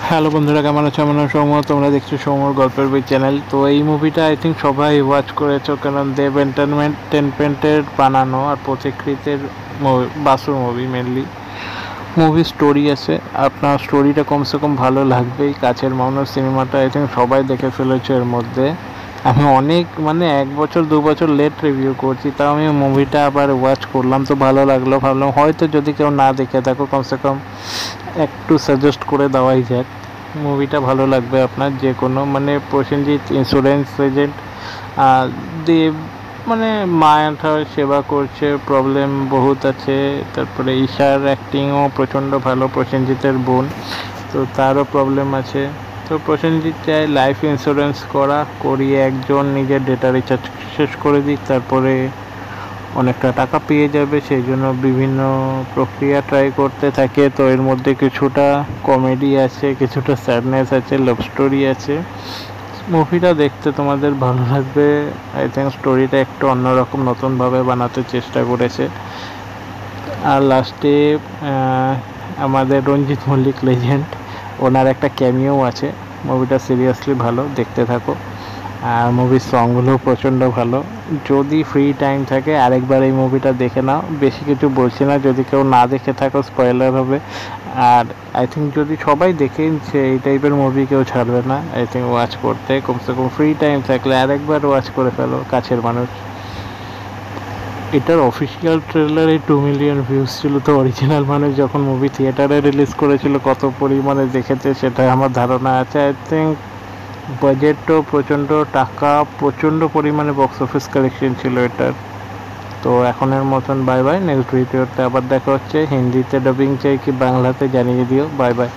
Hello বন্ধুরা, কেমন আছো? আমার নাম সৌম্য, তোমরা দেখছো সৌম্যর গল্পের বই চ্যানেল। তো এই মুভিটা আই থিঙ্ক সবাই ওয়াচ করেছো, কারণ দেব এন্টারটেনমেন্টের বানানো আর পথিকৃতের বাসুর মুভি মেনলি। মুভি স্টোরি আছে, আপনার স্টোরিটা কমসে কম ভালো লাগবেই। কাছের মানুষ সিনেমাটা আই থিঙ্ক সবাই দেখে ফেলেছে। এর মধ্যে আমি অনেক এক বছর 2 বছর লেট রিভিউ করছি, তাও আমি মুভিটা আবার ওয়াচ করলাম, তো ভালো লাগলো। ভাবলাম হয়তো যদি কেউ না দেখে থাকো, কমসে কম একটু সাজেস্ট করে দেওয়াই যাক। মুভিটা ভালো লাগবে আপনার। যে কোনো প্রসেনজিৎ ইন্স্যুরেন্স এজেন্ট, দেব মায়াঠার সেবা করছে, প্রবলেম বহুত আছে। তারপরে ঈশার অ্যাক্টিংও প্রচণ্ড ভালো, প্রসেনজিতের বোন, তো তারও প্রবলেম আছে। তো প্রসেনজিৎ চায় লাইফ ইন্স্যুরেন্স করিয়ে একজন নিজের ডেটা রিচার্জ শেষ করে দিক, তারপরে অনেকটা টাকা পেয়ে যাবে। সেই জন্য বিভিন্ন প্রক্রিয়া ট্রাই করতে থাকে। তো এর মধ্যে কিছুটা কমেডি আছে, কিছুটা স্যাডনেস আছে, লাভ স্টোরি আছে। মুভিটা দেখতে তোমাদের ভালো লাগবে। আই থিঙ্ক স্টোরিটা একটু অন্যরকম, নতুনভাবে বানাতে চেষ্টা করেছে। আর লাস্টে আমাদের রঞ্জিত মল্লিক লেজেন্ড, ওনার একটা ক্যামিও আছে। মুভিটা সিরিয়াসলি ভালো, দেখতে থাকো। আর মুভির সংগুলো প্রচণ্ড ভালো। যদি ফ্রি টাইম থাকে আরেকবার এই মুভিটা দেখে নাও। বেশি কিছু বলছি না, যদি কেউ না দেখে থাকো স্পয়লার হবে। আর আই থিঙ্ক যদি সবাই দেখে, সে এই টাইপের মুভি কেউ ছাড়বে না আই থিঙ্ক ওয়াচ করতে। কমসে কম ফ্রি টাইম থাকলে আরেকবার ওয়াচ করে ফেলো, কাছের মানুষ। এটার অফিসিয়াল ট্রেলারে 2 মিলিয়ন ভিউজ ছিল। তো অরিজিনাল মানুষ যখন মুভি থিয়েটারে রিলিজ করেছিল কত পরিমাণে দেখেছে সেটা আমার ধারণা আছে। আই থিঙ্ক বাজেটও প্রচণ্ড, টাকা প্রচণ্ড পরিমাণে বক্স অফিস কালেকশন ছিল এটার। তো এখনের মতন বাই বাই। নেক্সট ভিডিওতে আবার দেখা হচ্ছে। হিন্দিতে ডাবিং চাই কি বাংলাতে জানিয়ে দিও। Bye bye.